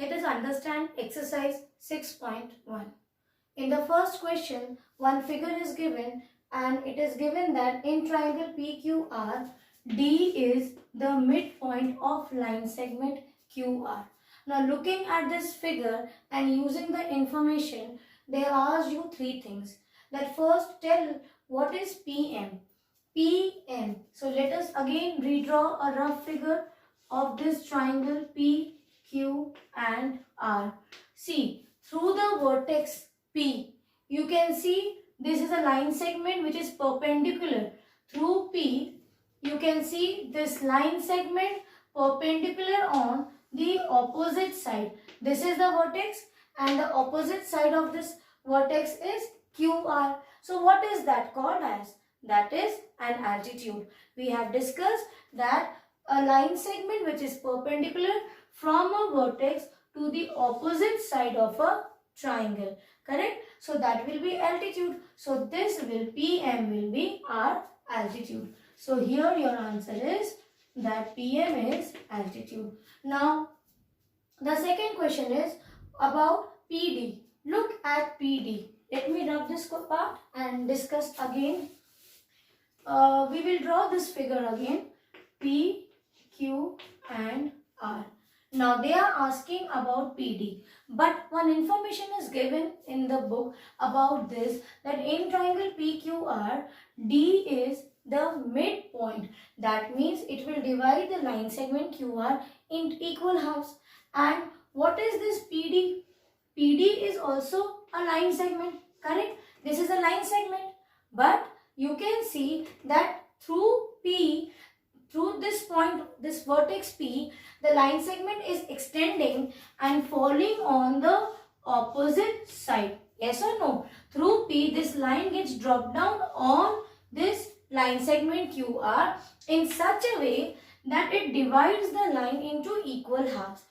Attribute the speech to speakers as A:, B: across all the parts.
A: Let us understand exercise 6.1. In the first question, one figure is given and it is given that in triangle PQR, D is the midpoint of line segment QR. Now looking at this figure and using the information, they ask you three things. That first, tell what is PM. PM. So let us again redraw a rough figure of this triangle P, Q and R. See, through the vertex P, you can see this is a line segment which is perpendicular. Through P, you can see this line segment perpendicular on the opposite side. This is the vertex and the opposite side of this vertex is QR. So what is that called as? That is an altitude. We have discussed that a line segment which is perpendicular from a vertex to the opposite side of a triangle. Correct? So that will be altitude. So this will PM will be our altitude. So here your answer is that PM is altitude. Now the second question is about PD. Look at PD. Let me rub this part and discuss again. We will draw this figure again. P, Q and R. Now they are asking about PD, but one information is given in the book about this, that in triangle PQR, D is the midpoint. That means it will divide the line segment QR into equal halves. And what is this PD? PD is also a line segment, correct? This is a line segment, but you can see that through P, through this point, this vertex P, the line segment is extending and falling on the opposite side. Yes or no? Through P, this line gets dropped down on this line segment QR in such a way that it divides the line into equal halves.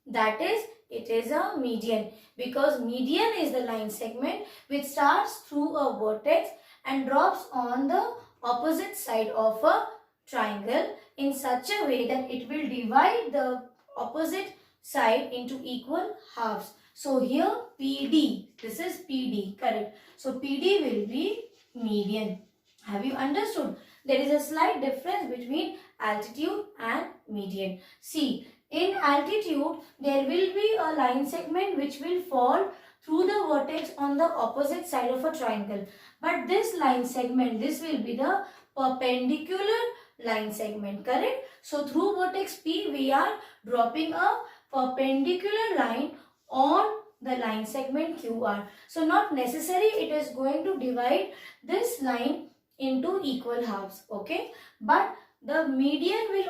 A: That is, it is a median, because median is the line segment which starts through a vertex and drops on the opposite side of a triangle in such a way that it will divide the opposite side into equal halves. So here PD, this is PD, correct. So PD will be median. Have you understood? There is a slight difference between altitude and median. See, in altitude, there will be a line segment which will fall through the vertex on the opposite side of a triangle. But this line segment, this will be the perpendicular line segment, correct? So through vertex P, we are dropping a perpendicular line on the line segment QR. So not necessary it is going to divide this line into equal halves, okay? But the median will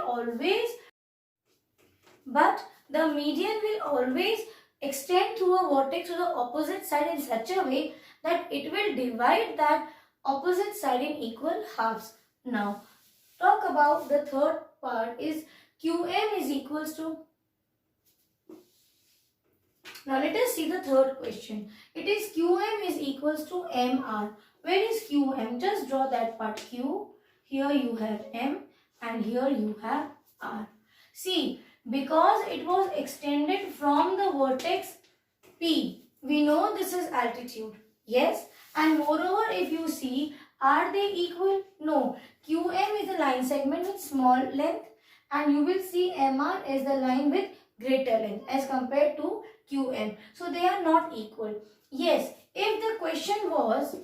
A: always extend through a vertex to the opposite side in such a way that it will divide that opposite side in equal halves. Now, talk about the third part is QM is equals to. Now, let us see the third question. It is QM is equals to MR. Where is QM? Just draw that part Q. Here you have M and here you have R. See, because it was extended from the vertex P, we know this is altitude. Yes, and moreover, if you see, are they equal? No. QM is the line segment with small length and you will see MR is the line with greater length as compared to QM. So they are not equal. Yes, if the question was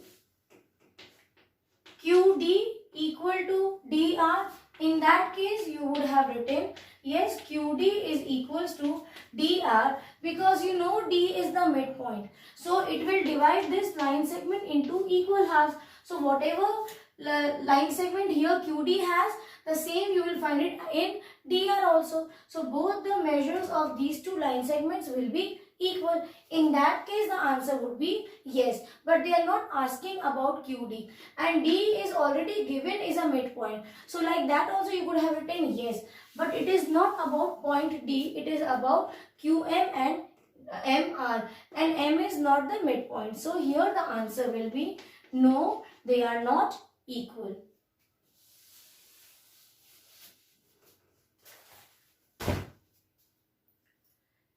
A: QD equal to DR, in that case you would have written yes, QD is equals to DR, because you know D is the midpoint. So it will divide this line segment into equal halves. So whatever line segment here QD has, the same you will find it in DR also. So both the measures of these two line segments will be equal. In that case the answer would be yes, but they are not asking about QD, and D is already given is a midpoint. So like that also you could have written yes, but it is not about point D, it is about QM and MR, and M is not the midpoint. So here the answer will be no, they are not equal.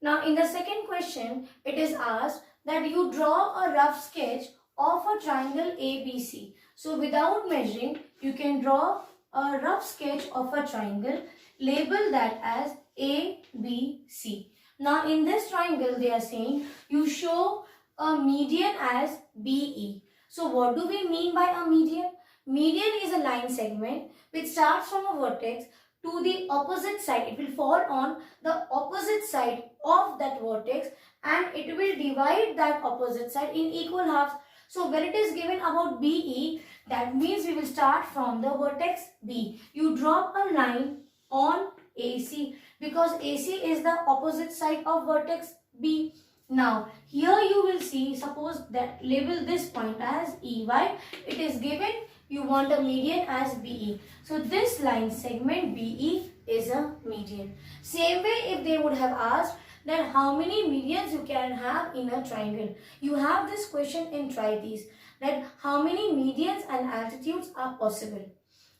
A: Now in the second question, it is asked that you draw a rough sketch of a triangle ABC. So without measuring, you can draw a rough sketch of a triangle, label that as ABC. Now in this triangle, they are saying you show a median as BE. So what do we mean by a median? Median is a line segment which starts from a vertex to the opposite side. It will fall on the opposite side of that vertex and it will divide that opposite side in equal halves. So when it is given about BE, that means we will start from the vertex B. You drop a line on AC because AC is the opposite side of vertex B. Now here you will see, suppose that label this point as EY. It is given you want a median as BE. So this line segment BE is a median. Same way if they would have asked that how many medians you can have in a triangle. You have this question in try these, that how many medians and altitudes are possible.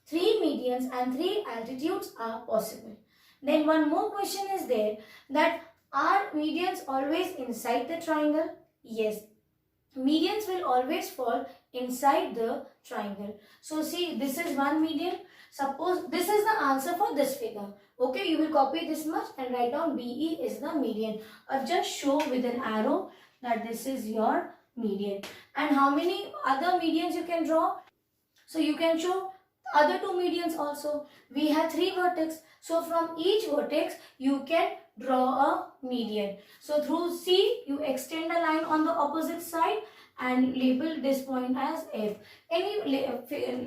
A: 3 medians and 3 altitudes are possible. Then one more question is there, that are medians always inside the triangle? Yes. Medians will always fall inside the triangle. So see, this is one median. Suppose this is the answer for this figure. Okay, you will copy this much and write down BE is the median. Or just show with an arrow that this is your median. And how many other medians you can draw? So you can show other 2 medians also. We have 3 vertex. So from each vertex you can draw a median. So through C you extend a line on the opposite side and label this point as F. Any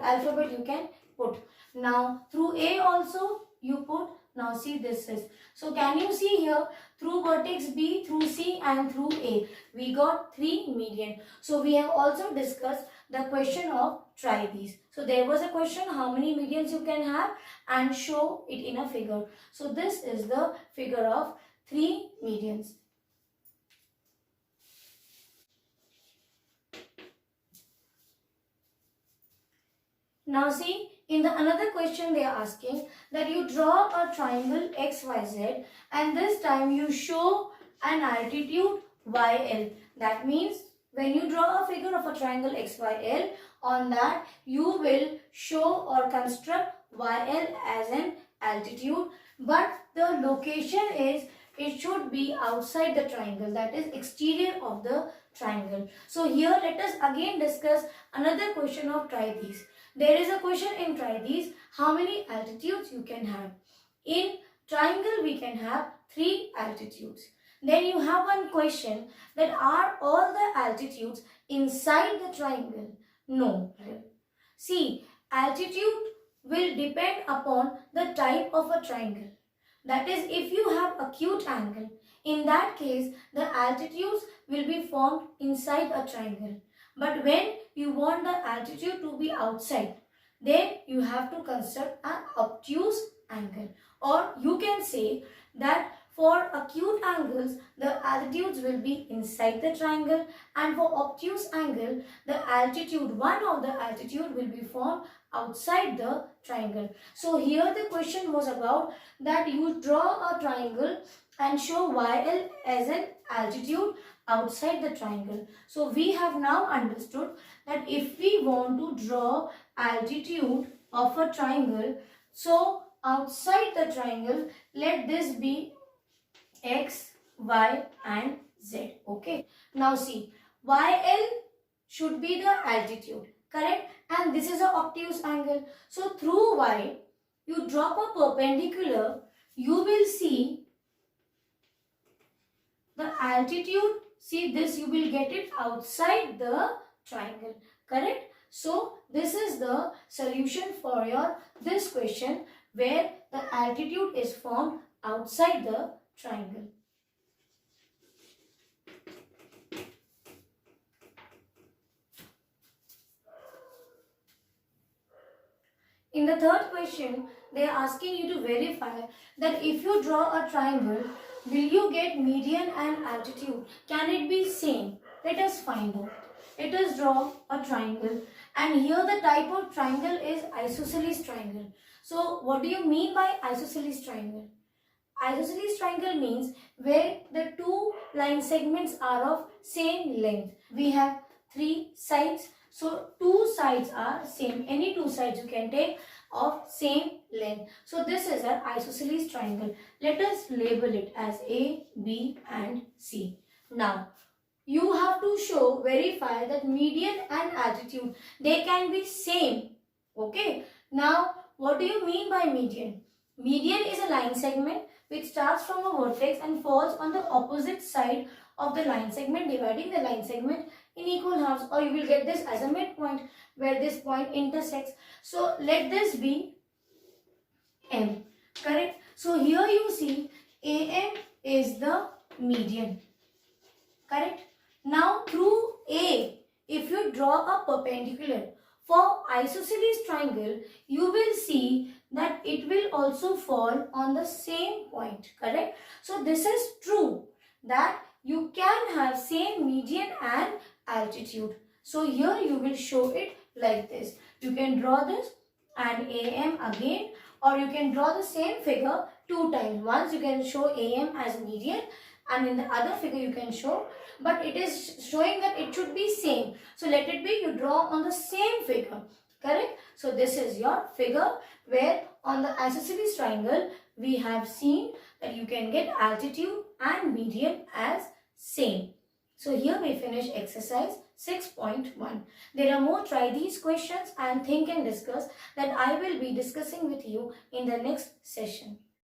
A: alphabet you can put. Now through A also you put. Now see this is. So can you see here, through vertex B, through C and through A, we got 3 median. So we have also discussed the question of try these. So there was a question how many medians you can have and show it in a figure. So this is the figure of 3 medians. Now see, in the another question they are asking that you draw a triangle XYZ and this time you show an altitude YL. That means when you draw a figure of a triangle XYL, on that you will show or construct YL as an altitude, but the location is, it should be outside the triangle, that is exterior of the triangle. So here let us again discuss another question of try these. There is a question in try these, how many altitudes you can have. In triangle we can have 3 altitudes. Then you have one question that are all the altitudes inside the triangle? No. See, altitude will depend upon the type of a triangle. That is, if you have acute angle, in that case the altitudes will be formed inside a triangle. But when you want the altitude to be outside, then you have to construct an obtuse angle. Or you can say that for acute angles, the altitudes will be inside the triangle, and for obtuse angle, the altitude, one of the altitude will be formed outside the triangle. So here the question was about that you draw a triangle and show YL as an altitude outside the triangle. So we have now understood that if we want to draw altitude of a triangle, so outside the triangle, let this be X, Y and Z. Okay. Now see, YL should be the altitude, correct? And this is an obtuse angle. So through Y, you drop a perpendicular, you will see the altitude. See this, you will get it outside the triangle, correct? So this is the solution for your this question where the altitude is formed outside the triangle. In the third question, they are asking you to verify that if you draw a triangle, will you get median and altitude? Can it be same? Let us find out. Let us draw a triangle, and here the type of triangle is isosceles triangle. So what do you mean by isosceles triangle? Isosceles triangle means where the two line segments are of same length. We have three sides. So two sides are same. Any two sides you can take of same length. So this is an isosceles triangle. Let us label it as A, B and C. Now you have to verify that median and altitude, they can be same. Okay. Now what do you mean by median? Median is a line segment which starts from a vertex and falls on the opposite side of the line segment, dividing the line segment in equal halves, or you will get this as a midpoint where this point intersects. So let this be M. Correct? So here you see AM is the median. Correct? Now through A, if you draw a perpendicular for isosceles triangle, you will see that it will also fall on the same point. Correct? So this is true that you can have same median and altitude. So here you will show it like this. You can draw this and AM again, or you can draw the same figure two times. Once you can show AM as median and in the other figure you can show, but it is showing that it should be same. So let it be, you draw on the same figure. Correct? So this is your figure where on the isosceles triangle we have seen that you can get altitude and median as same. So here we finish exercise 6.1. There are more. Try these questions and think and discuss that I will be discussing with you in the next session.